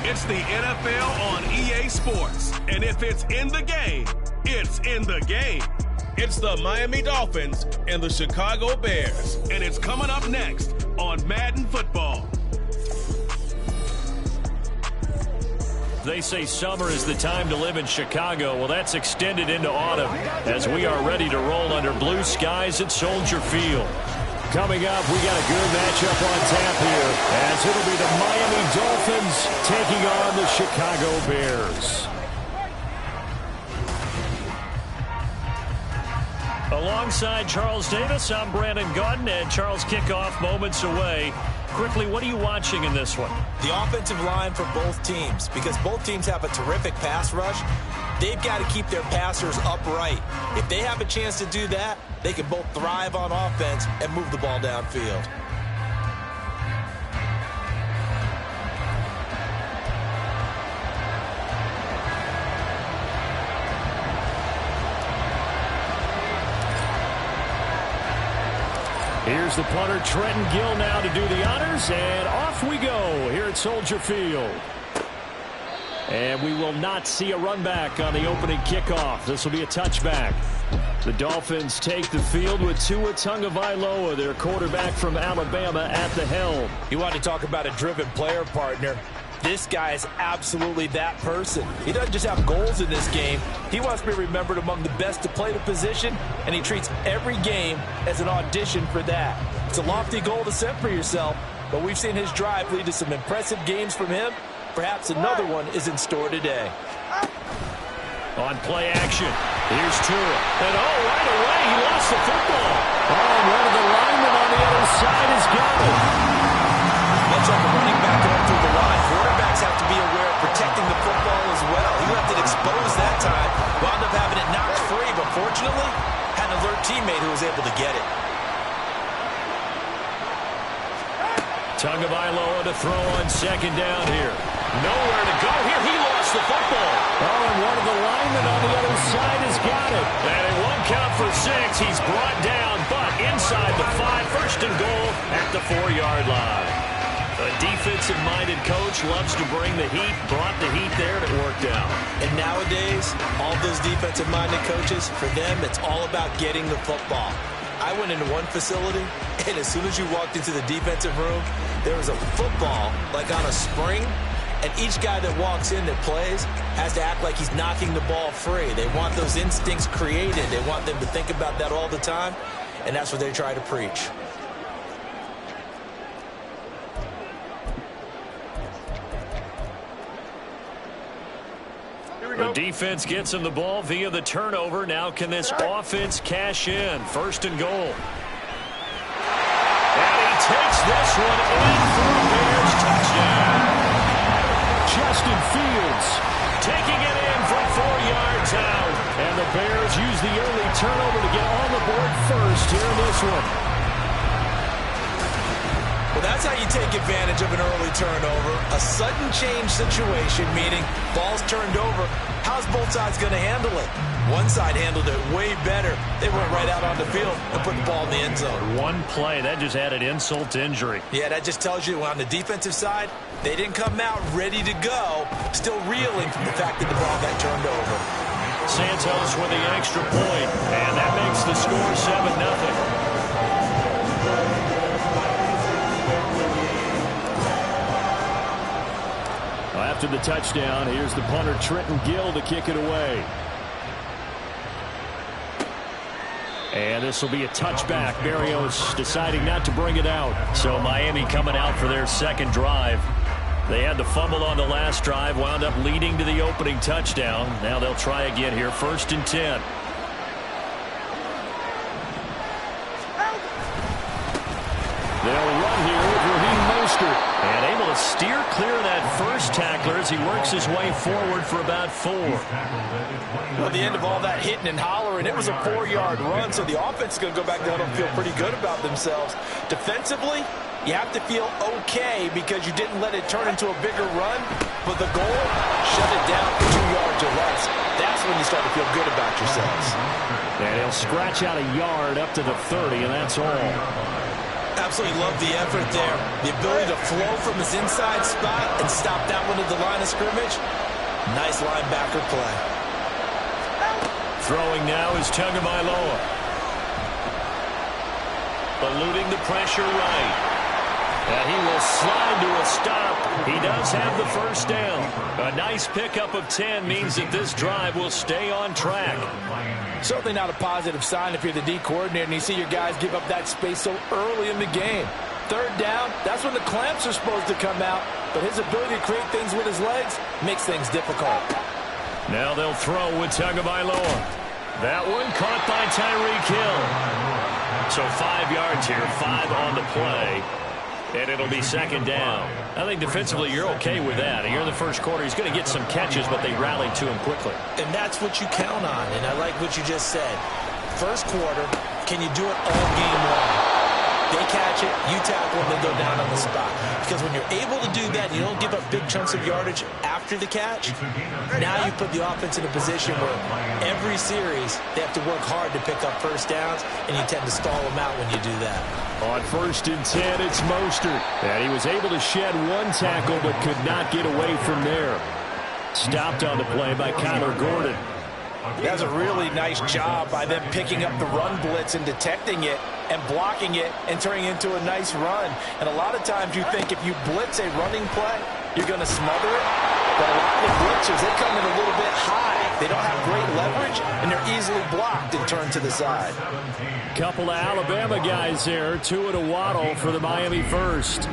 It's the NFL on EA Sports. And if it's in the game, it's in the game. It's the Miami Dolphins and the Chicago Bears. And it's coming up next on Madden Football. They say summer is the time to live in Chicago. Well, that's extended into autumn as we are ready to roll under blue skies at Soldier Field. Coming up, we got a good matchup on tap here as it'll be the Miami Dolphins taking on the Chicago Bears. Alongside Charles Davis, I'm Brandon Gaudin, and Charles, kickoff moments away. Quickly, what are you watching in this one? The offensive line for both teams, because both teams have a terrific pass rush. They've got to keep their passers upright. If they have a chance to do that, they can both thrive on offense and move the ball downfield. Here's the punter, Trenton Gill, now to do the honors, and off we go here at Soldier Field. And we will not see a run back on the opening kickoff. This will be a touchback. The Dolphins take the field with Tua Tagovailoa, their quarterback from Alabama, at the helm. You want to talk about a driven player, partner. This guy is absolutely that person. He doesn't just have goals in this game. He wants to be remembered among the best to play the position, and he treats every game as an audition for that. It's a lofty goal to set for yourself, but we've seen his drive lead to some impressive games from him. Perhaps another one is in store today. On play action, here's Tua. And right away, he lost the football. One of the linemen on the other side has got it. Let's have the running back going through the line. Quarterbacks have to be aware of protecting the football as well. He left it exposed that time. Wound up having it knocked free, but fortunately, had an alert teammate who was able to get it. Tagovailoa to throw on second down here. Nowhere to go here. He lost the football. And one of the linemen on the other side has got it. And it won't count for 6. He's brought down, but inside the 5. First and goal at the 4-yard line. A defensive-minded coach loves to bring the heat. Brought the heat there, and it worked out. And nowadays, all those defensive-minded coaches, for them, it's all about getting the football. I went into one facility, and as soon as you walked into the defensive room, there was a football, like on a spring, and each guy that walks in that plays has to act like he's knocking the ball free. They want those instincts created. They want them to think about that all the time, and that's what they try to preach. The defense gets him the ball via the turnover. Now can this offense cash in? First and goal. And he takes this one in for a Bears touchdown. Justin Fields taking it in from 4 yards out. And the Bears use the early turnover to get on the board first here in this one. Well, that's how you take advantage of an early turnover. A sudden change situation, meaning ball's turned over. How's both sides going to handle it? One side handled it way better. They went right out on the field and put the ball in the end zone. One play, that just added insult to injury. Yeah, that just tells you on the defensive side, they didn't come out ready to go, still reeling from the fact that the ball got turned over. Santos with the extra point, and that makes the score 7-0. After the touchdown, here's the punter, Trenton Gill, to kick it away. And this will be a touchback. Berrios deciding not to bring it out. So Miami coming out for their second drive. They had the fumble on the last drive, wound up leading to the opening touchdown. Now they'll try again here, 1st and 10. They'll run here with Raheem Mostert. And able to steer clear of that first tackler as he works his way forward for about 4. Well, at the end of all that hitting and hollering, it was a 4-yard run, so the offense is going to go back down and feel pretty good about themselves. Defensively, you have to feel okay because you didn't let it turn into a bigger run, but the goal, shut it down for 2 yards or less. That's when you start to feel good about yourselves. And he'll scratch out a yard up to the 30, and that's all. Absolutely love the effort there. The ability to flow from his inside spot and stop that one at the line of scrimmage. Nice linebacker play. Throwing now is Tagovailoa. Eluding the pressure right. And he will slide to a stop. He does have the first down. A nice pickup of 10 means that this drive will stay on track. Certainly not a positive sign if you're the D coordinator and you see your guys give up that space so early in the game. Third down, that's when the clamps are supposed to come out. But his ability to create things with his legs makes things difficult. Now they'll throw with Tagovailoa. That one caught by Tyreek Hill. So 5 yards here, 5 on the play. And it'll be second down. I think defensively you're okay with that. Here in the first quarter, he's going to get some catches, but they rallied to him quickly. And that's what you count on. And I like what you just said. First quarter, can you do it all game long? They catch it, you tackle them, they go down on the spot. Because when you're able to do that, you don't give up big chunks of yardage after the catch. Now you put the offense in a position where every series they have to work hard to pick up first downs, and you tend to stall them out when you do that. On 1st and 10, it's Mostert. And he was able to shed one tackle but could not get away from there. Stopped on the play by Kyler Gordon. That's a really nice job by them picking up the run blitz and detecting it and blocking it and turning it into a nice run. And a lot of times you think if you blitz a running play, you're going to smother it. But a lot of the blitzers, they come in a little bit high. They don't have great leverage, and they're easily blocked and turned to the side. Couple of Alabama guys there, Tua to Waddle for the Miami first.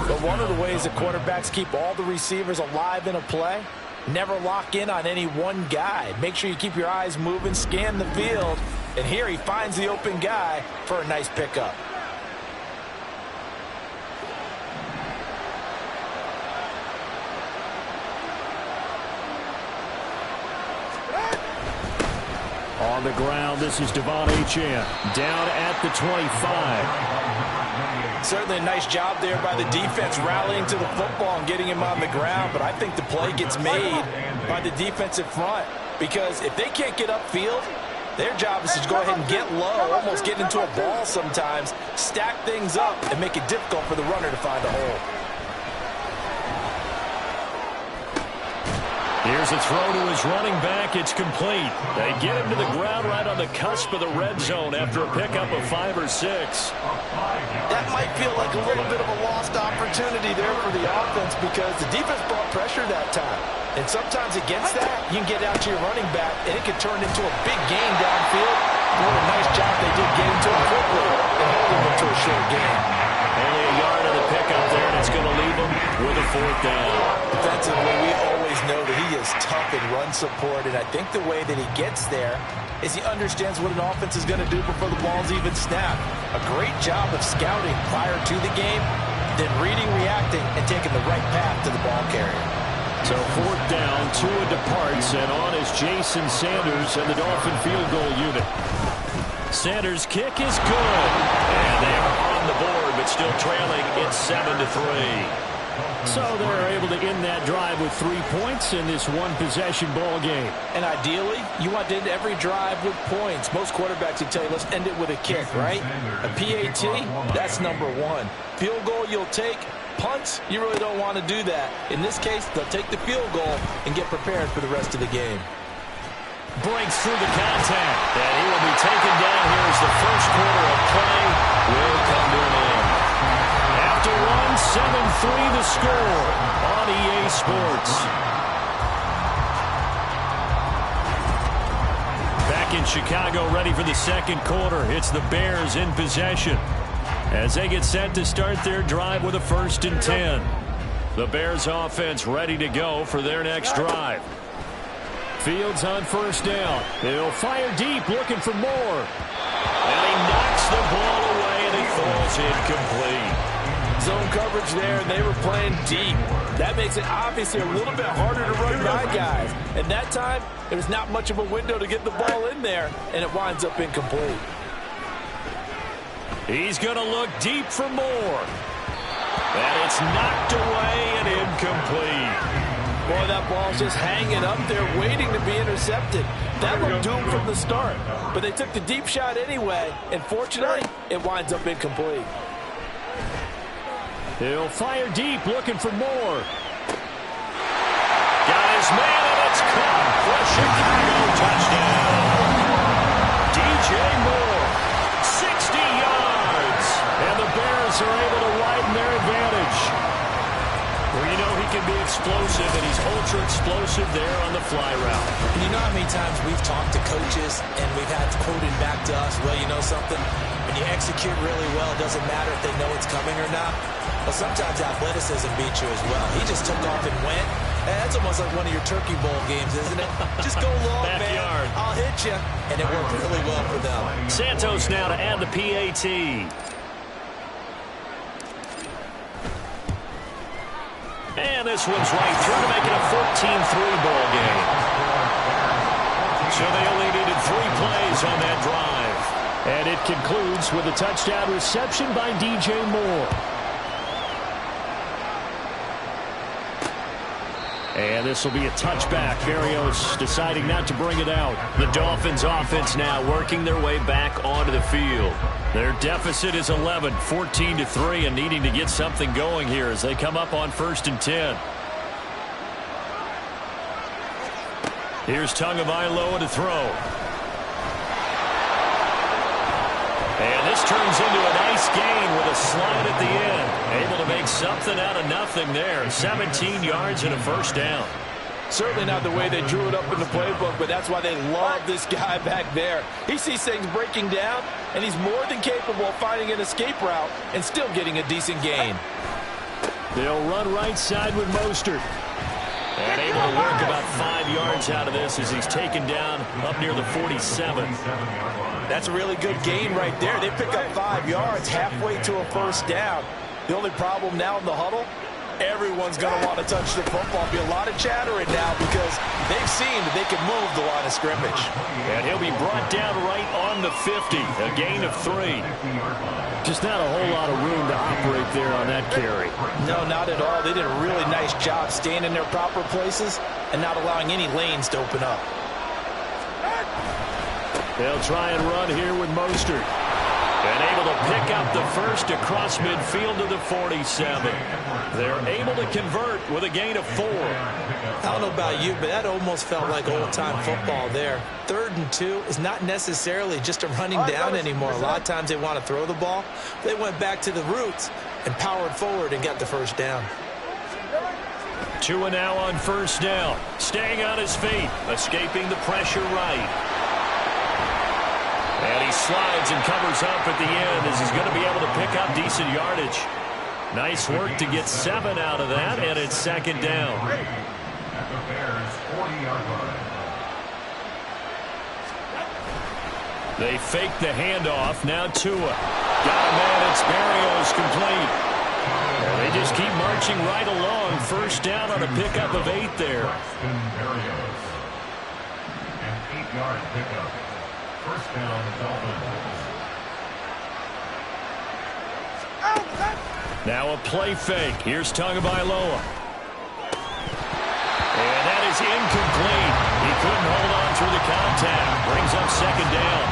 But one of the ways that quarterbacks keep all the receivers alive in a play, never lock in on any one guy. Make sure you keep your eyes moving, scan the field. And here he finds the open guy for a nice pickup. On the ground, this is Devon Achane down at the 25. Certainly a nice job there by the defense rallying to the football and getting him on the ground. But I think the play gets made by the defensive front. Because if they can't get upfield, their job is to go ahead and get low, almost get into a ball sometimes, stack things up, and make it difficult for the runner to find a hole. Here's a throw to his running back. It's complete. They get him to the ground right on the cusp of the red zone after a pickup of 5 or 6. That might feel like a little bit of a lost opportunity there for the offense because the defense brought pressure that time. And sometimes against that, you can get out to your running back, and it can turn into a big gain downfield. What a nice job they did getting to him quickly and holding him to a short gain. Only a yard of the pickup there, and it's going to leave him with a 4th down. Defensively, we always know that he is tough in run support, and I think the way that he gets there is he understands what an offense is going to do before the ball's even snapped. A great job of scouting prior to the game, then reading, reacting, and taking the right path to the ball carrier. So 4th down, Tua departs, and on is Jason Sanders and the Dolphin field goal unit. Sanders' kick is good, and they are on the board, but still trailing. It's 7-3. So they're able to end that drive with 3 points in this one-possession ball game. And ideally, you want to end every drive with points. Most quarterbacks would tell you, let's end it with a kick, right? A PAT, that's number 1. Field goal you'll take. Punts, you really don't want to do that. In this case, they'll take the field goal and get prepared for the rest of the game. Breaks through the contact, and he will be taken down here as the first quarter of play will come to an end. After 1, 7-3 the score on EA Sports. Back in Chicago, ready for the second quarter. It's the Bears in possession as they get set to start their drive with a 1st and 10. The Bears offense ready to go for their next drive. Fields on 1st down. They'll fire deep, looking for more. And he knocks the ball away, and it falls incomplete. Zone coverage there, and they were playing deep. That makes it obviously a little bit harder to run by guys. And that time, there was not much of a window to get the ball in there, and it winds up incomplete. He's going to look deep for more. And it's knocked away and incomplete. Boy, that ball's just hanging up there waiting to be intercepted. That looked doomed from the start. But they took the deep shot anyway, and fortunately, it winds up incomplete. He'll fire deep, looking for more. Got his man, and it's caught for a Chicago touchdown. DJ Moore, 60 yards. And the Bears are able to widen their advantage. Well, you know he can be explosive, and he's ultra-explosive there on the fly route. And you know how many times we've talked to coaches, and we've had quoted back to us, well, you know something? When you execute really well, it doesn't matter if they know it's coming or not. Well, sometimes athleticism beats you as well. He just took off and went. That's almost like one of your Turkey Bowl games, isn't it? Just go long, man. I'll hit you. And it worked really well for them. Santos now to add the PAT. And this one's right through to make it a 14-3 ball game. So they only needed 3 plays on that drive. And it concludes with a touchdown reception by DJ Moore. And this will be a touchback. Berrios deciding not to bring it out. The Dolphins offense now working their way back onto the field. Their deficit is 11, 14-3, and needing to get something going here as they come up on 1st and 10. Here's Tagovailoa to throw. And this turns into a nice gain with a slide at the end. Able to make something out of nothing there. 17 yards and a first down. Certainly not the way they drew it up in the playbook, but that's why they love this guy back there. He sees things breaking down, and he's more than capable of finding an escape route and still getting a decent gain. They'll run right side with Mostert. And able to work about 5 yards out of this as he's taken down up near the 47. That's a really good gain right there. They pick up 5 yards halfway to a first down. The only problem now in the huddle, everyone's going to want to touch the football. Be a lot of chattering now because they've seen that they can move the line of scrimmage. And he'll be brought down right on the 50. A gain of 3. Just not a whole lot of room to operate there on that carry. No, not at all. They did a really nice job staying in their proper places and not allowing any lanes to open up. They'll try and run here with Mostert. And able to pick up the first across midfield to the 47. They're able to convert with a gain of 4. I don't know about you, but that almost felt like old-time football there. 3rd and 2 is not necessarily just a running down anymore. A lot of times they want to throw the ball. They went back to the roots and powered forward and got the first down. Tua now on first down. Staying on his feet. Escaping the pressure right. And he slides and covers up at the end as he's going to be able to pick up decent yardage. Nice work to get 7 out of that, and it's 2nd down. They fake the handoff. Now Tua. Got a man. It's Berrios complete. And they just keep marching right along. First down on a pickup of 8 there. An 8-yard pickup. First down, Dolphins. Now a play fake. Here's Tagovailoa. And that is incomplete. He couldn't hold on through the contact. Brings up 2nd down.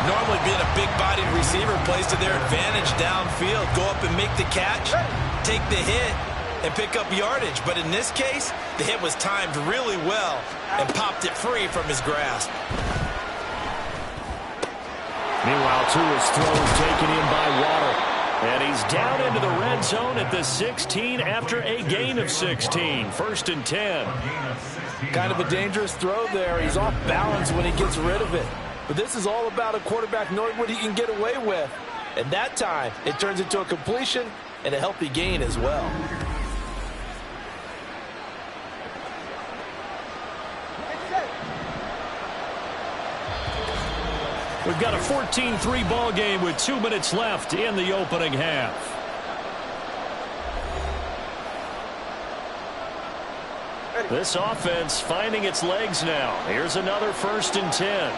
Normally being a big-bodied receiver plays to their advantage downfield. Go up and make the catch, take the hit, and pick up yardage. But in this case, the hit was timed really well and popped it free from his grasp. Meanwhile, Tua's throw taken in by Waddle. And he's down into the red zone at the 16 after a gain of 16. 1st and 10. Kind of a dangerous throw there. He's off balance when he gets rid of it. But this is all about a quarterback knowing what he can get away with. And that time, it turns into a completion and a healthy gain as well. We've got a 14-3 ball game with 2 minutes left in the opening half. This offense finding its legs now. Here's another 1st and 10.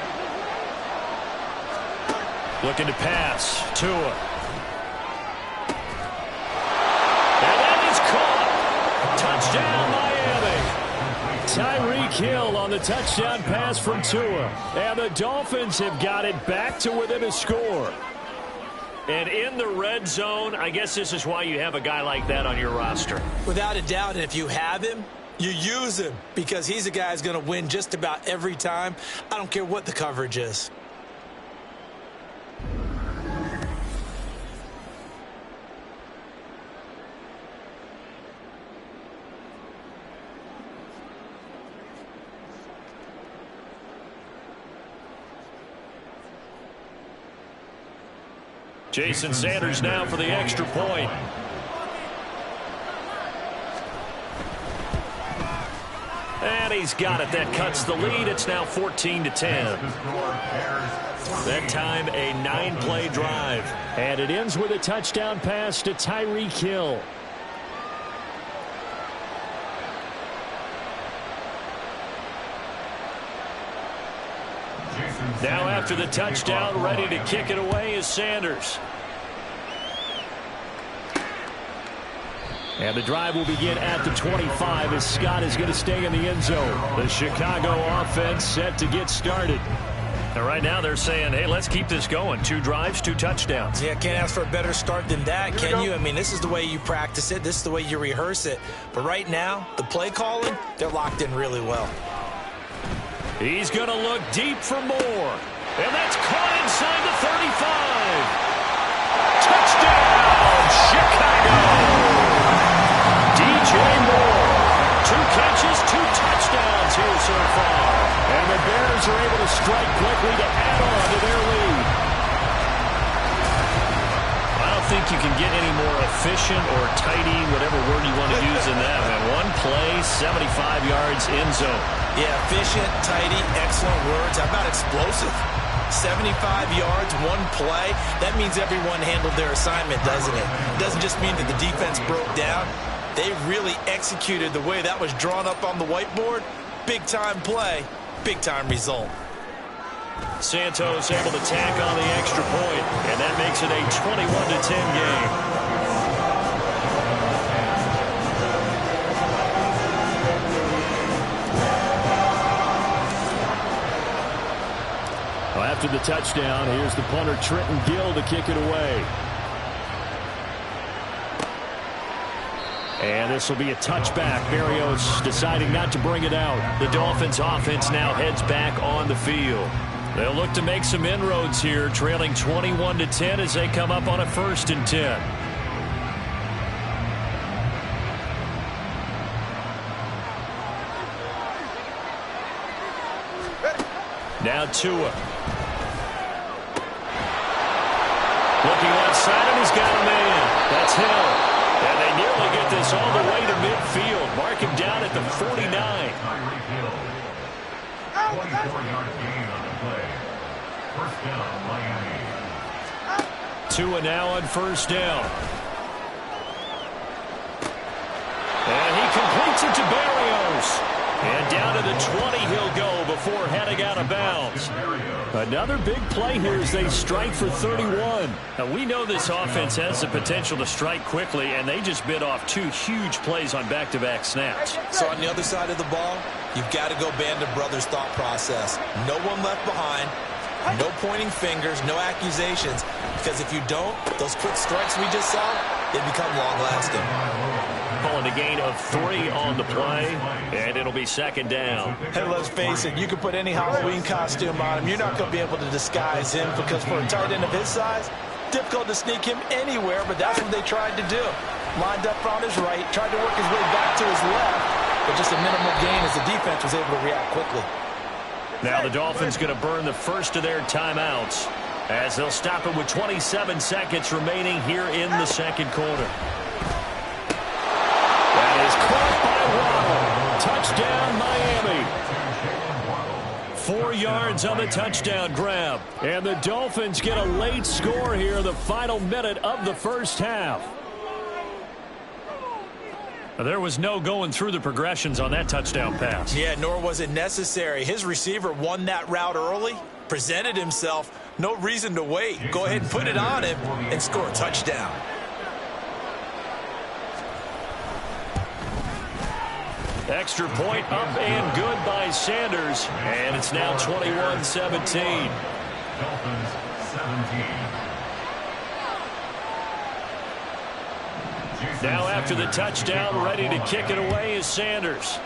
Looking to pass. Tua. And that is caught. Touchdown, Miami. Tyreek Hill on the touchdown pass from Tua. And the Dolphins have got it back to within a score. And in the red zone, I guess this is why you have a guy like that on your roster. Without a doubt, and if you have him, you use him because he's a guy who's going to win just about every time. I don't care what the coverage is. Jason Sanders now for the extra point. And he's got it. That cuts the lead. It's now 14-10. That time a 9-play drive. And it ends with a touchdown pass to Tyreek Hill. Now after the touchdown, ready to kick it away is Sanders. And the drive will begin at the 25 as Scott is going to stay in the end zone. The Chicago offense set to get started. And right now they're saying, hey, let's keep this going. 2 drives, 2 touchdowns. Yeah, can't ask for a better start than that, can you? I mean, this is the way you practice it. This is the way you rehearse it. But right now, the play calling, they're locked in really well. He's going to look deep for more. And that's caught inside the 35. Touchdown, Chicago. DJ Moore. 2 catches, 2 touchdowns here so far. And the Bears are able to strike quickly to add on to their lead. I don't think you can get any more efficient or tidy, whatever word you want to use in that. Man, 1 play, 75 yards in zone. Yeah, efficient, tidy, excellent words. How about explosive? 75 yards, 1 play. That means everyone handled their assignment, doesn't it? It doesn't just mean that the defense broke down. They really executed the way that was drawn up on the whiteboard. Big-time play, big-time result. Santos able to tack on the extra point, and that makes it a 21-10 game. After the touchdown, here's the punter Trenton Gill to kick it away. And this will be a touchback. Berrios deciding not to bring it out. The Dolphins offense now heads back on the field. They'll look to make some inroads here, trailing 21-10 as they come up on a 1st and 10. Now Tua. Looking left side, and he's got a man. That's Hill. And they nearly get this all the way to midfield. Mark him down at the 49. 24-yard gain on the play. 1st down, Miami. Tua now on 1st down. And he completes it to Berrios. And down to the 20 he'll go before heading out of bounds. Another big play here as they strike for 31. Now, we know this offense has the potential to strike quickly, and they just bit off 2 huge plays on back-to-back snaps. So on the other side of the ball, you've got to go Band of Brothers thought process. No one left behind. No pointing fingers, no accusations. Because if you don't, those quick strikes we just saw, they become long-lasting. Calling a gain of 3 on the play, and it'll be 2nd down. Hey, let's face it, you can put any Halloween costume on him. You're not going to be able to disguise him because for a tight end of his size, difficult to sneak him anywhere, but that's what they tried to do. Lined up on his right, tried to work his way back to his left, but just a minimal gain as the defense was able to react quickly. Now the Dolphins going to burn the first of their timeouts as they'll stop it with 27 seconds remaining here in the 2nd quarter. That is caught by Waddle. Touchdown, Miami. 4 yards on the touchdown grab. And the Dolphins get a late score here, the final minute of the 1st half. There was no going through the progressions on that touchdown pass. Yeah, nor was it necessary. His receiver won that route early, presented himself. No reason to wait. Go ahead and put it on him and score a touchdown. Extra point up and good by Sanders. And it's now 21-17. Dolphins 17. Now after the touchdown, ready to kick it away is Sanders.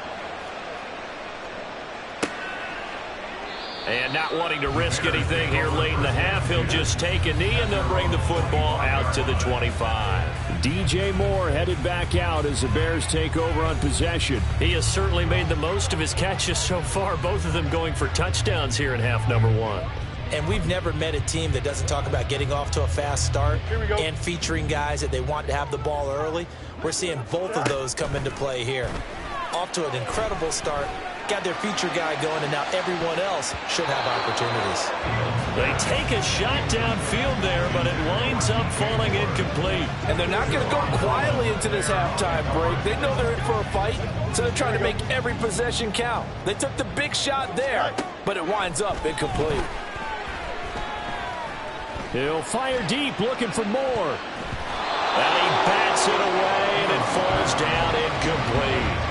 And not wanting to risk anything here late in the half, he'll just take a knee and they'll bring the football out to the 25. DJ Moore headed back out as the Bears take over on possession. He has certainly made the most of his catches so far, both of them going for touchdowns here in half number 1. And we've never met a team that doesn't talk about getting off to a fast start and featuring guys that they want to have the ball early. We're seeing both of those come into play here. Off to an incredible start, got their feature guy going, and now everyone else should have opportunities. They take a shot downfield there, but it winds up falling incomplete. And they're not going to go quietly into this halftime break. They know they're in for a fight, so they're trying to make every possession count. They took the big shot there, but it winds up incomplete. He'll fire deep, looking for more. And he bats it away, and it falls down incomplete.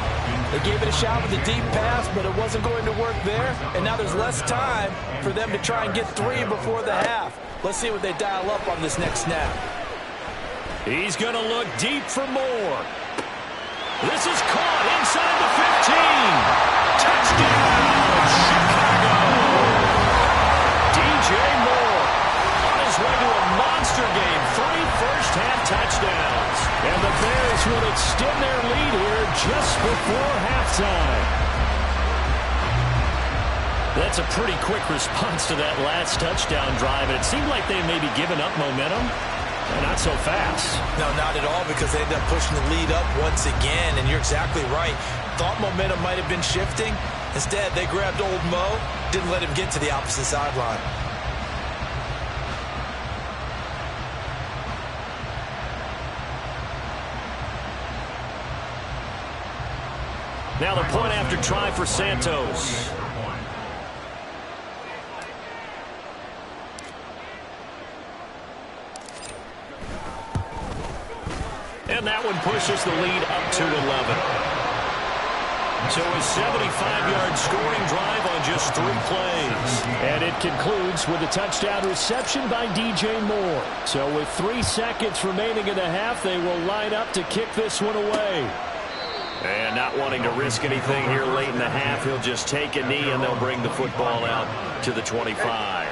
They gave it a shot with a deep pass, but it wasn't going to work there. And now there's less time for them to try and get 3 before the half. Let's see what they dial up on this next snap. He's going to look deep for more. This is caught inside the 15. Touchdown, Chicago. DJ Moore on his way to a monster game. 3 first-half touchdowns. And the Bears will extend their lead here just before halftime. That's a pretty quick response to that last touchdown drive. And it seemed like they may be giving up momentum. Not so fast. No, not at all, because they ended up pushing the lead up once again. And you're exactly right. Thought momentum might have been shifting. Instead, they grabbed old Mo, didn't let him get to the opposite sideline. Now the point after try for Santos. And that one pushes the lead up to 11. So a 75-yard scoring drive on just 3 plays. And it concludes with a touchdown reception by DJ Moore. So with 3 seconds remaining in the half, they will line up to kick this one away. And not wanting to risk anything here late in the half, he'll just take a knee and they'll bring the football out to the 25.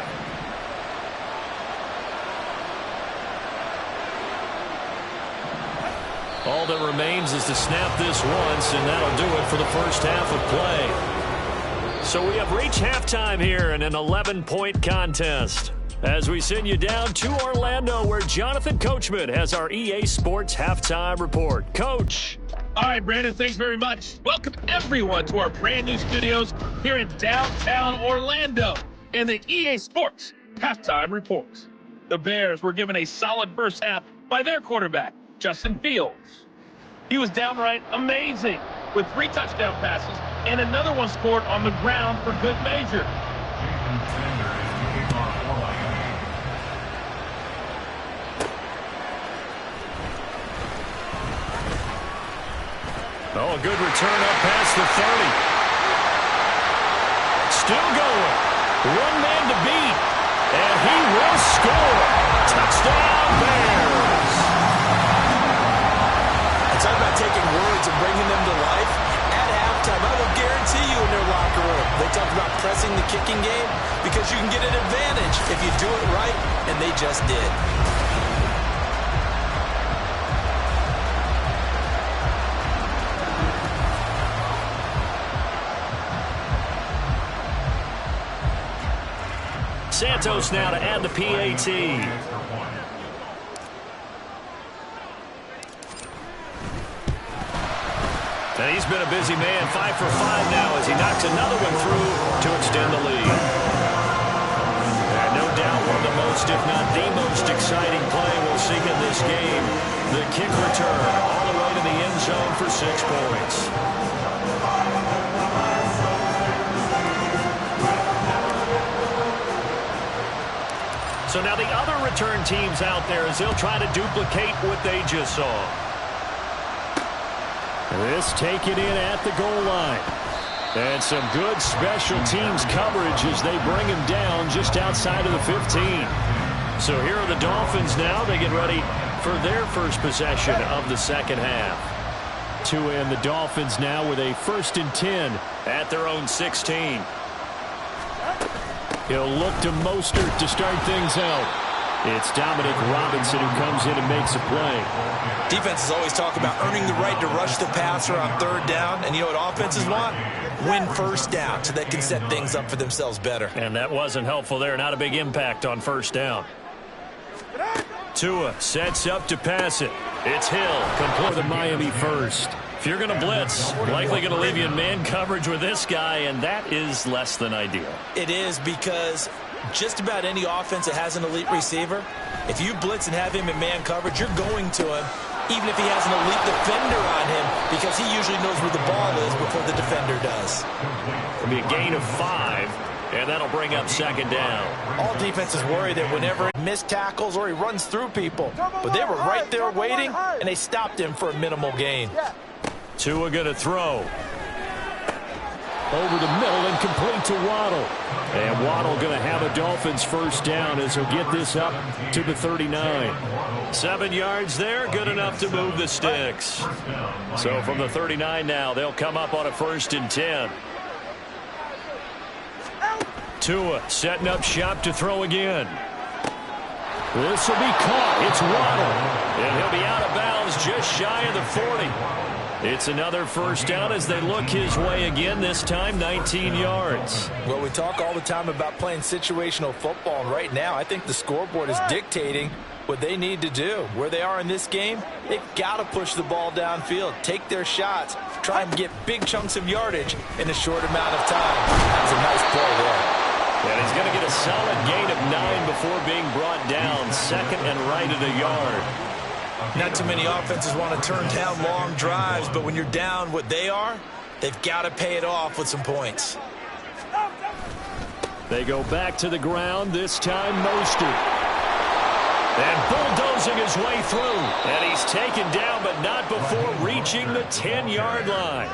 All that remains is to snap this once, and that'll do it for the first half of play. So we have reached halftime here in an 11-point contest. As we send you down to Orlando, where Jonathan Coachman has our EA Sports Halftime Report. Coach. All right, Brandon, thanks very much. Welcome, everyone, to our brand new studios here in downtown Orlando in the EA Sports Halftime Report. The Bears were given a solid first half by their quarterback, Justin Fields. He was downright amazing with 3 touchdown passes and another one scored on the ground for good measure. Oh, a good return up past the 30. Still going. 1 man to beat. And he will score. Touchdown, Bears. Talk about taking words and bringing them to life. At halftime, I will guarantee you in their locker room, they talked about pressing the kicking game because you can get an advantage if you do it right, and they just did. Santos now to add the PAT. And he's been a busy man, 5 for 5 now as he knocks another one through to extend the lead. And no doubt one of the most, if not the most exciting play we'll see in this game. The kick return all the way to the end zone for 6 points. So now the other return teams out there as they'll try to duplicate what they just saw. This taken in at the goal line. And some good special teams coverage as they bring him down just outside of the 15. So here are the Dolphins now. They get ready for their first possession of the second half. Tua and the Dolphins now with a 1st and 10 at their own 16. He'll look to Mostert to start things out. It's Dominic Robinson who comes in and makes a play. Defenses always talk about earning the right to rush the passer on 3rd down. And you know what offenses want? Win 1st down so they can set things up for themselves better. And that wasn't helpful there. Not a big impact on 1st down. Tua sets up to pass it. It's Hill, complete the Miami 1st. If you're going to blitz, likely going to leave you in man coverage with this guy, and that is less than ideal. It is, because just about any offense that has an elite receiver, if you blitz and have him in man coverage, you're going to him, even if he has an elite defender on him, because he usually knows where the ball is before the defender does. It'll be a gain of 5. And that'll bring up 2nd down. All defenses worry that whenever he missed tackles or he runs through people. But they were right there waiting, and they stopped him for a minimal gain. Tua going to throw. Over the middle and complete to Waddle. And Waddle going to have a Dolphins 1st down as he'll get this up to the 39. 7 yards there, good enough to move the sticks. So from the 39 now, they'll come up on a 1st and 10. Tua setting up shop to throw again. This will be caught. It's Waddle. And he'll be out of bounds just shy of the 40. It's another 1st down as they look his way again, this time 19 yards. Well, we talk all the time about playing situational football, and right now I think the scoreboard is dictating what they need to do. Where they are in this game, they've got to push the ball downfield, take their shots, try and get big chunks of yardage in a short amount of time. That was a nice play there. And he's going to get a solid gain of 9 before being brought down, 2nd and right at a yard. Not too many offenses want to turn down long drives, but when you're down what they are, they've got to pay it off with some points. They go back to the ground, this time Mostert. And bulldozing his way through. And he's taken down, but not before reaching the 10-yard line.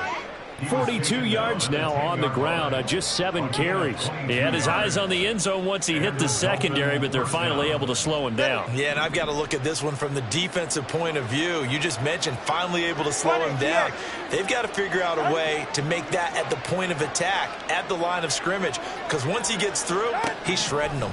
42 yards now on the ground on just 7 carries. He had his eyes on the end zone once he hit the secondary, but they're finally able to slow him down. Yeah, and I've got to look at this one from the defensive point of view. You just mentioned finally able to slow him down. They've got to figure out a way to make that at the point of attack, at the line of scrimmage, because once he gets through, he's shredding them.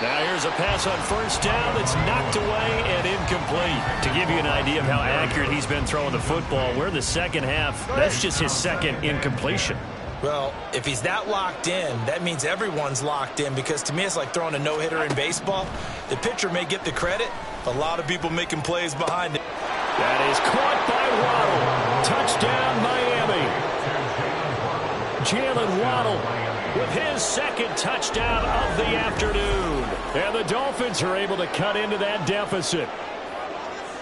Now here's a pass on 1st down that's knocked away and incomplete. To give you an idea of how accurate he's been throwing the football, we're in the second half. That's just his 2nd incompletion. Well, if he's that locked in, that means everyone's locked in, because to me it's like throwing a no-hitter in baseball. The pitcher may get the credit, a lot of people making plays behind it. That is caught by Waddle. Touchdown, Miami. Jalen Waddle with his 2nd touchdown of the afternoon. And the Dolphins are able to cut into that deficit.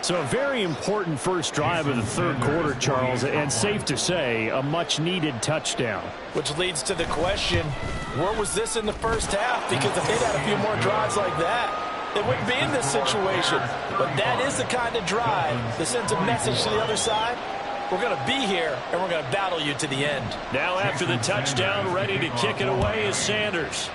So a very important first drive of the 3rd quarter, Charles, and safe to say, a much-needed touchdown. Which leads to the question, where was this in the 1st half? Because if they'd had a few more drives like that, they wouldn't be in this situation. But that is the kind of drive that sends a message to the other side. We're going to be here, and we're going to battle you to the end. Now after the touchdown, ready to kick it away is Sanders.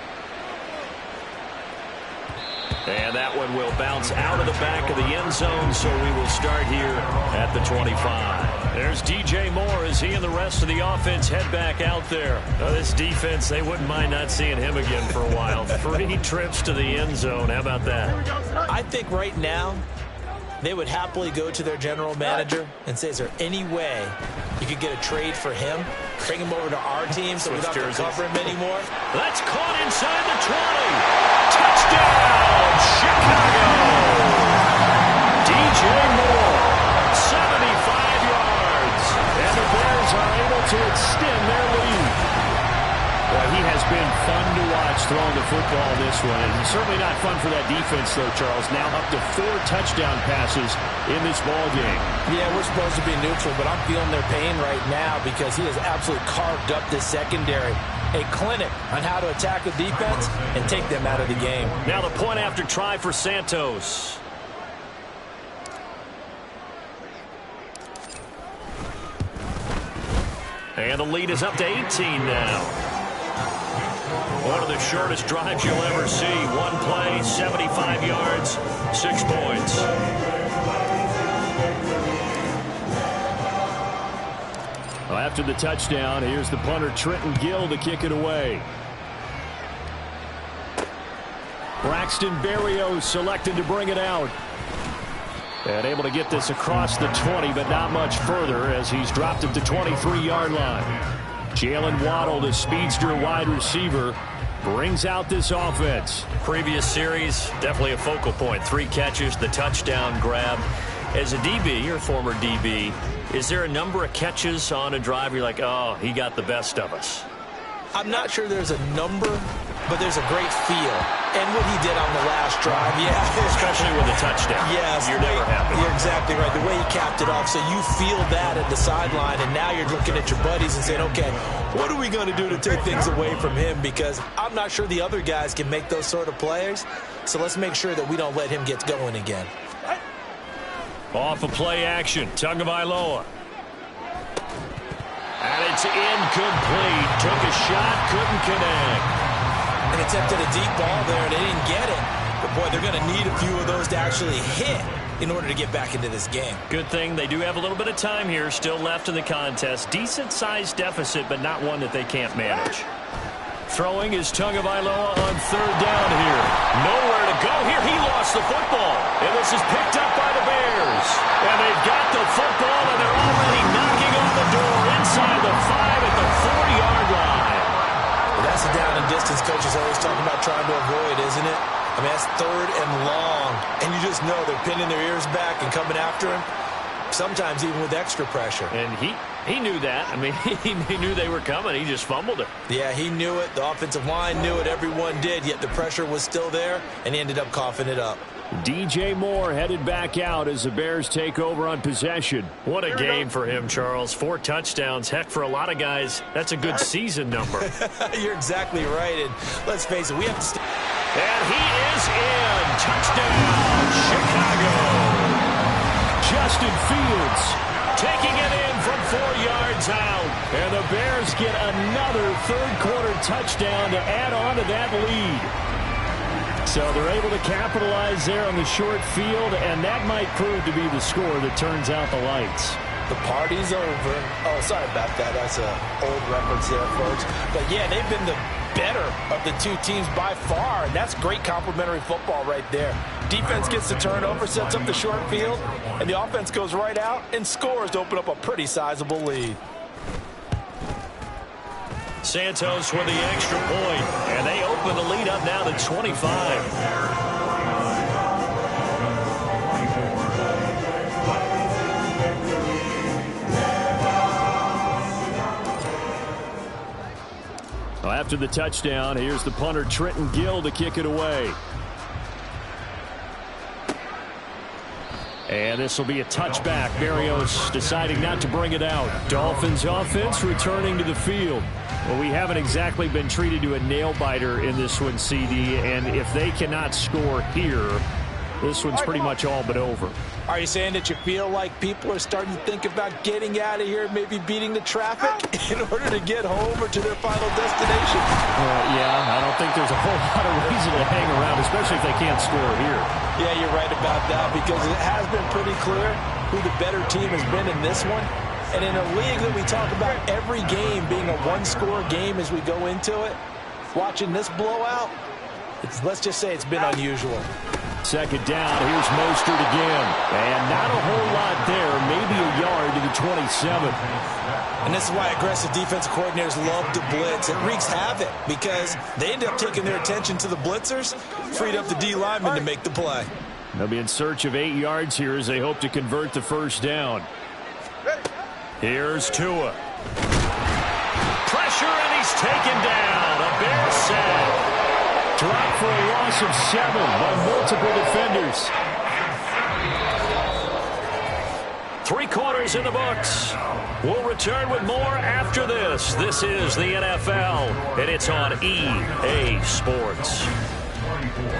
And that one will bounce out of the back of the end zone, so we will start here at the 25. There's DJ Moore as he and the rest of the offense head back out there. Now, this defense, they wouldn't mind not seeing him again for a while. 3 trips to the end zone. How about that? I think right now, they would happily go to their general manager and say, is there any way you could get a trade for him, bring him over to our team so we don't have to cover him anymore? That's caught inside the 20. Touchdown, Chicago. DJ Moore, 75 yards. And the Bears are able to extend their lead. Well, he has been fun to watch throwing the football this one. And certainly not fun for that defense, though, Charles. Now up to 4 touchdown passes in this ball game. Yeah, we're supposed to be neutral, but I'm feeling their pain right now because he has absolutely carved up this secondary. A clinic on how to attack the defense and take them out of the game. Now the point after try for Santos. And the lead is up to 18 now. One of the shortest drives you'll ever see. One play, 75 yards, 6 points. Well, after the touchdown, here's the punter Trenton Gill to kick it away. Braxton Berrios selected to bring it out. And able to get this across the 20, but not much further as he's dropped it to 23-yard line. Jalen Waddle, the speedster wide receiver, brings out this offense. Previous series, definitely a focal point. 3 catches, the touchdown grab. As a DB, or former DB, is there a number of catches on a drive you're like, oh, he got the best of us? I'm not sure there's a number, but there's a great feel. And what he did on the last drive, Especially with a touchdown. Yes. You're never happy. You're exactly right. The way he capped it off, so you feel that at the sideline, and now you're looking at your buddies and saying, okay, what are we going to do to take things away from him? Because I'm not sure the other guys can make those sort of plays, so let's make sure that we don't let him get going again. Off of play action, Tagovailoa. And it's incomplete. Took a shot, couldn't connect. And attempted a deep ball there, and they didn't get it. But, boy, they're going to need a few of those to actually hit in order to get back into this game. Good thing they do have a little bit of time here still left in the contest. Decent-sized deficit, but not one that they can't manage. Throwing is Tagovailoa on 3rd down here. Nowhere to go here. He lost the football. And this is picked up by the Bears. And they've got the football, and they're already knocking on the door inside the 5 at the 4-yard line. Well, that's the down and distance coaches always talking about trying to avoid, isn't it? I mean, that's 3rd and long. And you just know they're pinning their ears back and coming after him, sometimes even with extra pressure. And he knew that. I mean, he knew they were coming. He just fumbled it. Yeah, he knew it. The offensive line knew it. Everyone did, yet the pressure was still there, and he ended up coughing it up. DJ Moore headed back out as the Bears take over on possession. What a game for him, Charles. 4 touchdowns. Heck, for a lot of guys, that's a good season number. You're exactly right. And let's face it, we have to and he is in. Touchdown, Chicago. Justin Fields taking it in from 4 yards out. And the Bears get another 3rd-quarter touchdown to add on to that lead. So they're able to capitalize there on the short field, and that might prove to be the score that turns out the lights. The party's over. Oh, sorry about that. That's an old reference there, folks. But, yeah, they've been the better of the 2 teams by far, and that's great complimentary football right there. Defense gets the turnover, sets up the short field, and the offense goes right out and scores to open up a pretty sizable lead. Santos with the extra point, and they open the lead up now to 25. Well, after the touchdown, here's the punter Trenton Gill to kick it away. And this will be a touchback. Berrios deciding not to bring it out. Dolphins offense returning to the field. Well, we haven't exactly been treated to a nail-biter in this one, CD, and if they cannot score here, this one's pretty much all but over. Are you saying that you feel like people are starting to think about getting out of here, maybe beating the traffic in order to get home or to their final destination? Yeah, I don't think there's a whole lot of reason to hang around, especially if they can't score here. Yeah, you're right about that, because it has been pretty clear who the better team has been in this one. And in a league that we talk about every game being a one-score game as we go into it, watching this blowout, let's just say it's been unusual. 2nd down, here's Mostert again. And not a whole lot there, maybe a yard to the 27. And this is why aggressive defensive coordinators love to blitz. It wreaks havoc because they end up taking their attention to the blitzers, freed up the D lineman to make the play. They'll be in search of 8 yards here as they hope to convert the 1st down. Here's Tua. Pressure, and he's taken down. A Bears sack. Dropped for a loss of 7 by multiple defenders. 3 quarters in the books. We'll return with more after this. This is the NFL, and it's on EA Sports.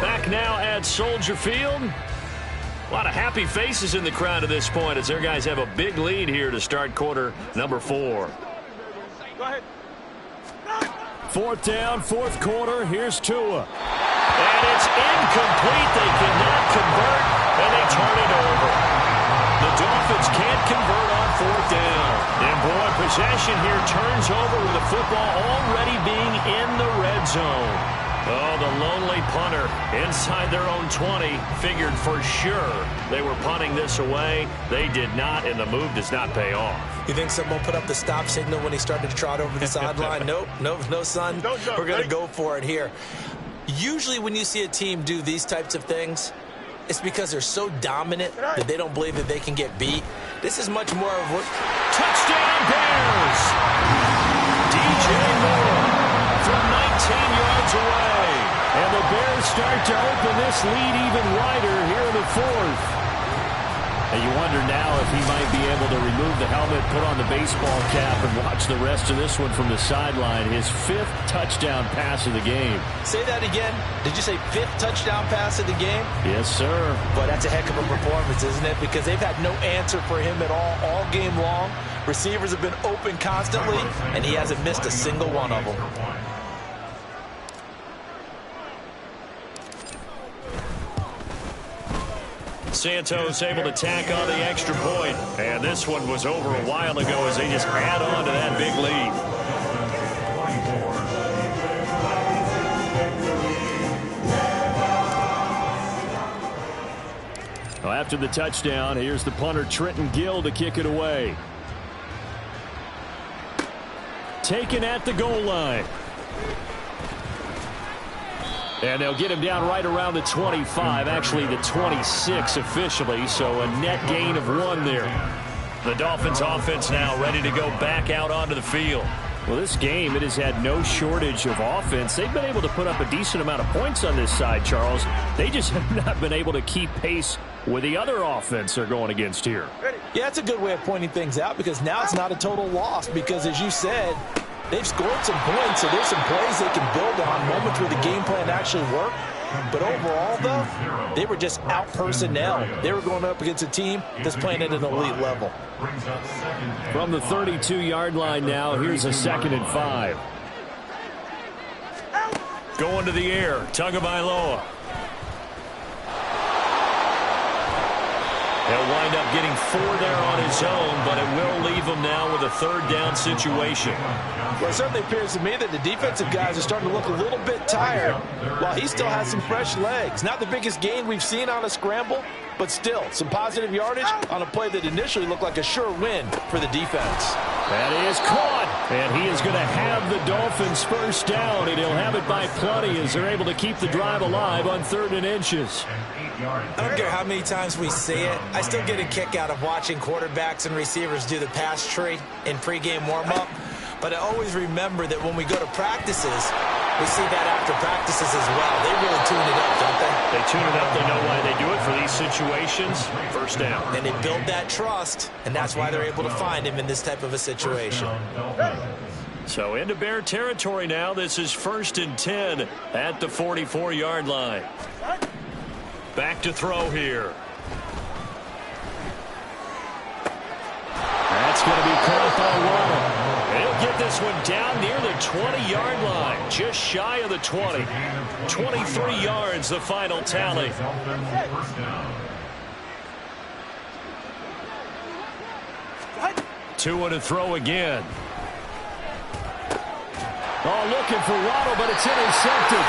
Back now at Soldier Field. A lot of happy faces in the crowd at this point as their guys have a big lead here to start quarter number 4. Go ahead. 4th down, 4th quarter. Here's Tua. And it's incomplete. They cannot convert, and they turn it over. The Dolphins can't convert on 4th down. And boy, possession here turns over with the football already being in the red zone. Oh, the lonely punter inside their own 20 figured for sure they were punting this away. They did not, and the move does not pay off. You think someone put up the stop signal when he started to trot over the sideline? Nope, no, son. We're going to go for it here. Usually when you see a team do these types of things, it's because they're so dominant that they don't believe that they can get beat. This is much more of what... Touchdown Bears! DJ Moore from 19 yards away. And the Bears start to open this lead even wider here in the fourth. And you wonder now if he might be able to remove the helmet, put on the baseball cap, and watch the rest of this one from the sideline. His 5th touchdown pass of the game. Say that again. Did you say 5th touchdown pass of the game? Yes, sir. But that's a heck of a performance, isn't it? Because they've had no answer for him at all game long. Receivers have been open constantly, and he hasn't missed a single one of them. Santos able to tack on the extra point. And this one was over a while ago as they just add on to that big lead. Well, after the touchdown, here's the punter Trenton Gill to kick it away. Taken at the goal line. And they'll get him down right around the 25, actually the 26 officially, so a net gain of 1 there. The Dolphins offense now ready to go back out onto the field. Well, this game, it has had no shortage of offense. They've been able to put up a decent amount of points on this side, Charles. They just have not been able to keep pace with the other offense they're going against here. Yeah, that's a good way of pointing things out because now it's not a total loss because, as you said, they've scored some points, so there's some plays they can build on, moments where the game plan actually worked. But overall, though, they were just out personnel. They were going up against a team that's playing at an elite level. From the 32-yard line now, here's a 2nd and 5. Going to the air, Tagovailoa. He'll wind up getting 4 there on his own, but it will leave him now with a 3rd down situation. Well, it certainly appears to me that the defensive guys are starting to look a little bit tired while he still has some fresh legs. Not the biggest gain we've seen on a scramble, but still some positive yardage on a play that initially looked like a sure win for the defense. That is caught, and he is going to have the Dolphins first down, and he'll have it by plenty as they're able to keep the drive alive on 3rd and inches. I don't care how many times we see it. I still get a kick out of watching quarterbacks and receivers do the pass tree in pregame warm-up. But I always remember that when we go to practices, we see that after practices as well. They really tune it up, don't they? They tune it up. They know why they do it for these situations. First down. And they build that trust, and that's why they're able to find him in this type of a situation. So into Bear territory now. This is 1st and 10 at the 44-yard line. Back to throw here. That's going to be caught by Waddle. He'll get this one down near the 20-yard line, just shy of the 20. 23 yards, the final tally. Two to throw again. Oh, looking for Waddle, but it's intercepted.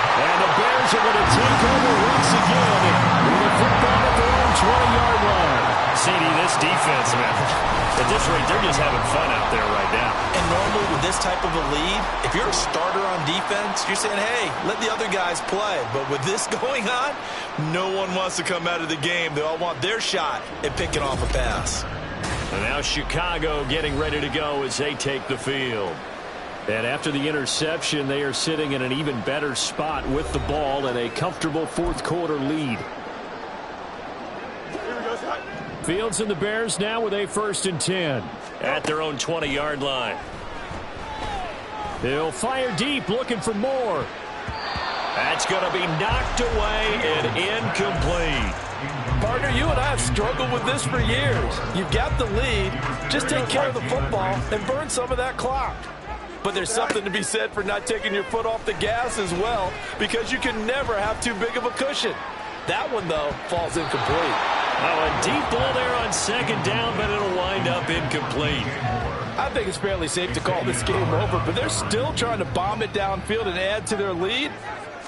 And the Bears are going to take over once again with the football at their own 20-yard line. CD, this defense, man, at this rate, they're just having fun out there right now. And normally with this type of a lead, if you're a starter on defense, you're saying, hey, let the other guys play. But with this going on, no one wants to come out of the game. They all want their shot at picking off a pass. And now Chicago getting ready to go as they take the field. And after the interception, they are sitting in an even better spot with the ball and a comfortable 4th quarter lead. Fields and the Bears now with a 1st and 10 at their own 20-yard line. He'll fire deep, looking for more. That's going to be knocked away and incomplete. Partner, you and I have struggled with this for years. You've got the lead. Just take care of the football and burn some of that clock. But there's something to be said for not taking your foot off the gas as well, because you can never have too big of a cushion. That one, though, falls incomplete. Oh, a deep ball there on 2nd down, but it'll wind up incomplete. I think it's fairly safe to call this game over, but they're still trying to bomb it downfield and add to their lead.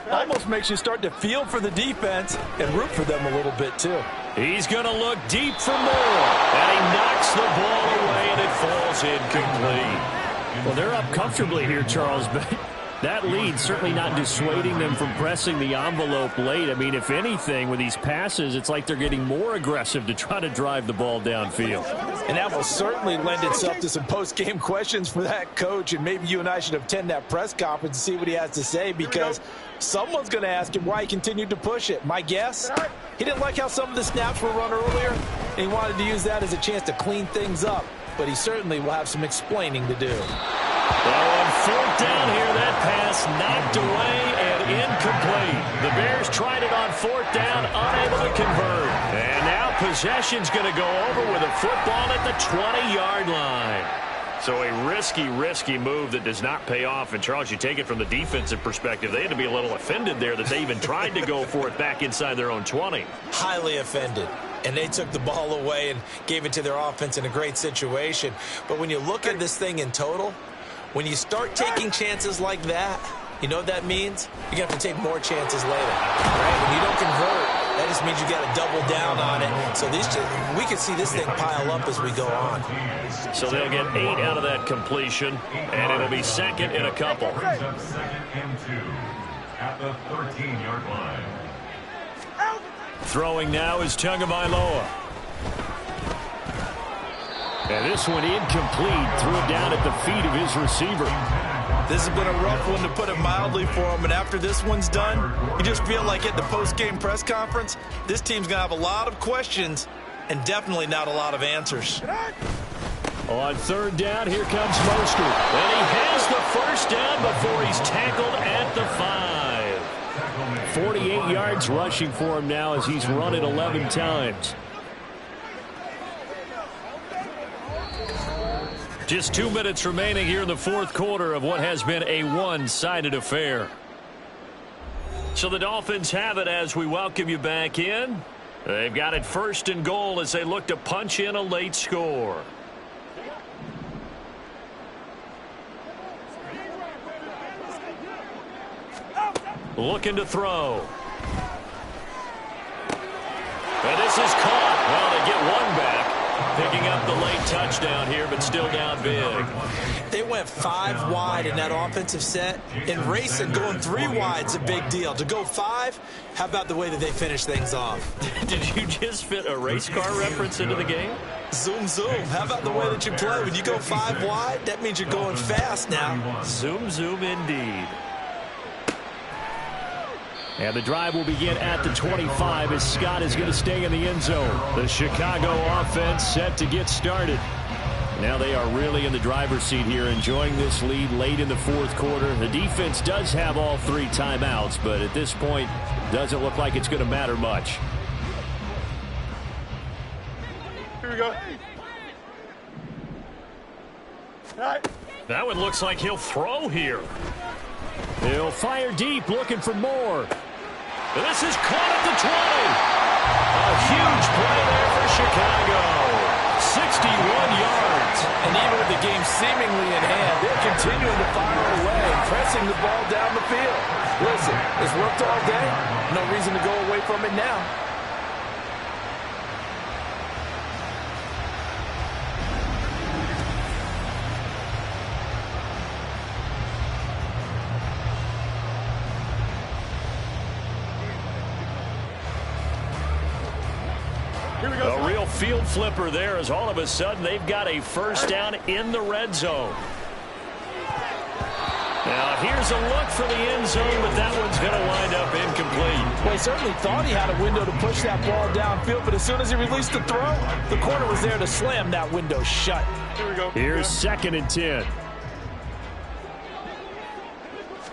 Almost makes you start to feel for the defense and root for them a little bit, too. He's going to look deep for more. And he knocks the ball away, and it falls incomplete. Well, they're up comfortably here, Charles, but that lead certainly not dissuading them from pressing the envelope late. I mean, if anything, with these passes, it's like they're getting more aggressive to try to drive the ball downfield. And that will certainly lend itself to some post-game questions for that coach, and maybe you and I should attend that press conference and see what he has to say, because someone's going to ask him why he continued to push it. My guess, he didn't like how some of the snaps were run earlier, and he wanted to use that as a chance to clean things up, but he certainly will have some explaining to do. Well, on fourth down here, that pass knocked away and incomplete. The Bears tried it on fourth down, unable to convert. And now possession's going to go over with a football at the 20-yard line. So a risky move that does not pay off. And, Charles, you take it from the defensive perspective. They had to be a little offended there that they even tried to go for it back inside their own 20. Highly offended. And they took the ball away and gave it to their offense in a great situation. But when you look at this thing in total, when you start taking chances like that, you know what that means? You're going to have to take more chances later. Right? When you don't convert, that just means you got to double down on it. So we can see this thing pile up as we go on. So they'll get 8 out of that completion, and it'll be second and a couple. Second and 2 at the 13-yard line. Throwing now is Tagovailoa. And this one incomplete. Threw it down at the feet of his receiver. This has been a rough one, to put it mildly, for him. And after this one's done, you just feel like at the post-game press conference, this team's going to have a lot of questions and definitely not a lot of answers. On third down, here comes Mostert. And he has the first down before he's tackled at the 5. 48 yards rushing for him now as he's run it 11 times. Just 2 minutes remaining here in the fourth quarter of what has been a one-sided affair. So the Dolphins have it as we welcome you back in. They've got it first and goal as they look to punch in a late score. Looking to throw. And this is caught. Well, they get one back. Picking up the late touchdown here, but still down big. They went 5 wide in that offensive set. In racing, going 3 wide's a big deal. To go 5, how about the way that they finish things off? Did you just fit a race car reference into the game? Zoom, zoom. How about the way that you play? When you go 5 wide, that means you're going fast now. Zoom, zoom indeed. And the drive will begin at the 25 as Scott is going to stay in the end zone. The Chicago offense set to get started. Now they are really in the driver's seat here, enjoying this lead late in the fourth quarter. The defense does have all 3 timeouts, but at this point, doesn't look like it's going to matter much. Here we go. All right. That one looks like he'll throw here. He'll fire deep, looking for more. This is caught at the 20. A huge play there for Chicago. 61 yards. And even with the game seemingly in hand, they're continuing to fire away, pressing the ball down the field. Listen, it's worked all day. No reason to go away from it now. A real field flipper there as all of a sudden they've got a first down in the red zone. Now here's a look for the end zone, but that one's going to wind up incomplete. Well, he certainly thought he had a window to push that ball downfield, but as soon as he released the throw, the corner was there to slam that window shut. Here we go. Here's second and 10.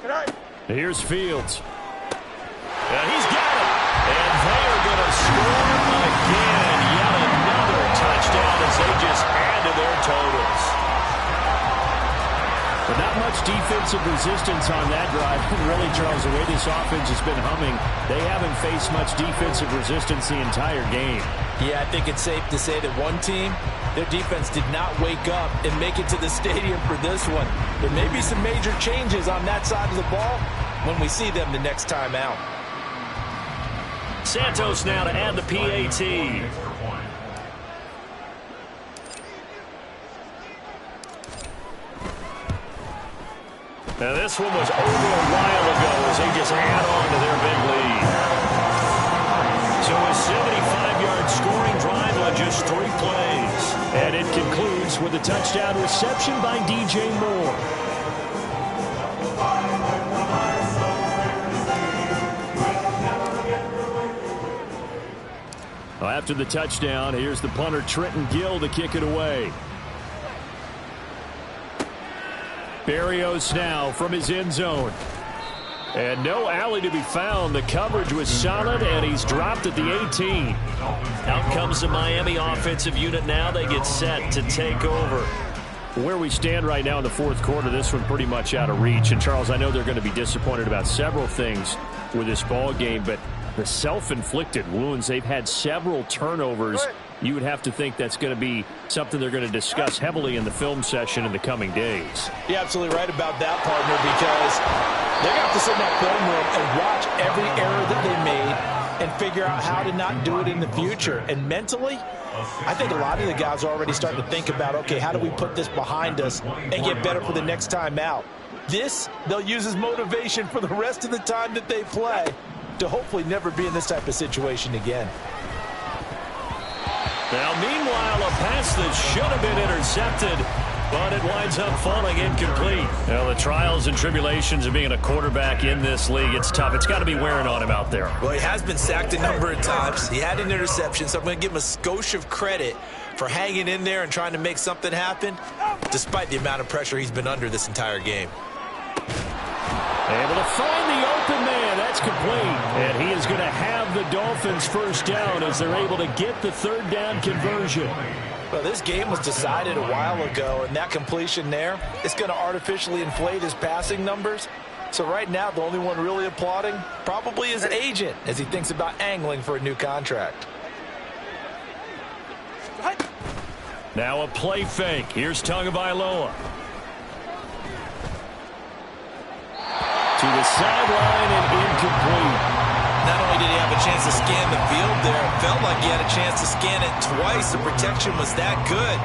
All right. Here's Fields. He's got it. And they are going to score again. Yet another touchdown as they just add to their totals. But not much defensive resistance on that drive. Really, Charles, the way this offense has been humming, they haven't faced much defensive resistance the entire game. Yeah, I think it's safe to say that one team, their defense did not wake up and make it to the stadium for this one. There may be some major changes on that side of the ball when we see them the next time out. Santos now to add the PAT. Now this one was over a while ago as they just add on to their big lead. So a 75-yard scoring drive on just 3 plays. And it concludes with a touchdown reception by DJ Moore. Well, after the touchdown, here's the punter Trenton Gill to kick it away. Berrios now from his end zone. And no alley to be found. The coverage was solid, and he's dropped at the 18. Out comes the Miami offensive unit now. They get set to take over. Where we stand right now in the fourth quarter, this one pretty much out of reach. And, Charles, I know they're going to be disappointed about several things with this ball game, but the self-inflicted wounds, they've had several turnovers. You would have to think that's going to be something they're going to discuss heavily in the film session in the coming days. You're absolutely right about that, partner, because they're going to have to sit in that film room and watch every error that they made and figure out how to not do it in the future. And mentally, I think a lot of the guys are already starting to think about, okay, how do we put this behind us and get better for the next time out? This, they'll use as motivation for the rest of the time that they play to hopefully never be in this type of situation again. Now, meanwhile, a pass that should have been intercepted, but it winds up falling incomplete. Well, the trials and tribulations of being a quarterback in this league, it's tough. It's got to be wearing on him out there. Well, he has been sacked a number of times. He had an interception, so I'm going to give him a skosh of credit for hanging in there and trying to make something happen, despite the amount of pressure he's been under this entire game. Able to find the open man. That's complete. And he is going to have the Dolphins first down as they're able to get the third down conversion. Well, this game was decided a while ago, and that completion there is going to artificially inflate his passing numbers. So right now, the only one really applauding probably his agent as he thinks about angling for a new contract. Now a play fake. Here's Tagovailoa. To the sideline and incomplete. Not only did he have a chance to scan the field there, it felt like he had a chance to scan it twice. The protection was that good.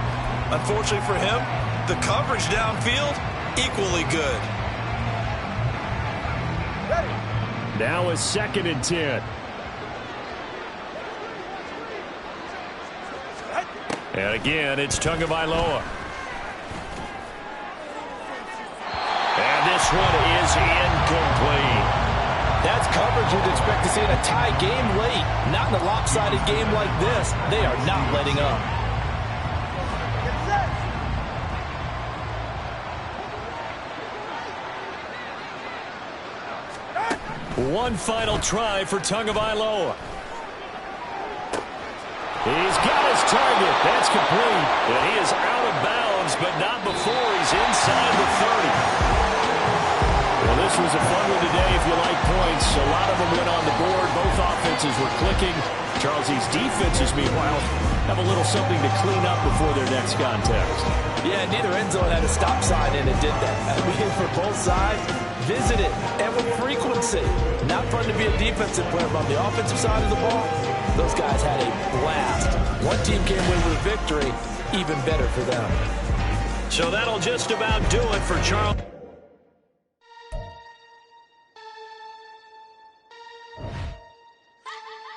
Unfortunately for him, the coverage downfield, equally good. Now a 2nd and 10. And again, it's Tagovailoa. And this one is incomplete. That's coverage you'd expect to see in a tie game late. Not in a lopsided game like this. They are not letting up. One final try for Tagovailoa. He's got his target. That's complete. And he is out of bounds, but not before he's inside the 30. Well, this was a fun one today if you like points. A lot of them went on the board. Both offenses were clicking. Charles, these defenses, meanwhile, have a little something to clean up before their next contest. Yeah, neither end zone had a stop sign in it, did that? I mean, for both sides, visit it, and with frequency. Not fun to be a defensive player, but on the offensive side of the ball, those guys had a blast. One team came away with a victory, even better for them. So that'll just about do it for Charles.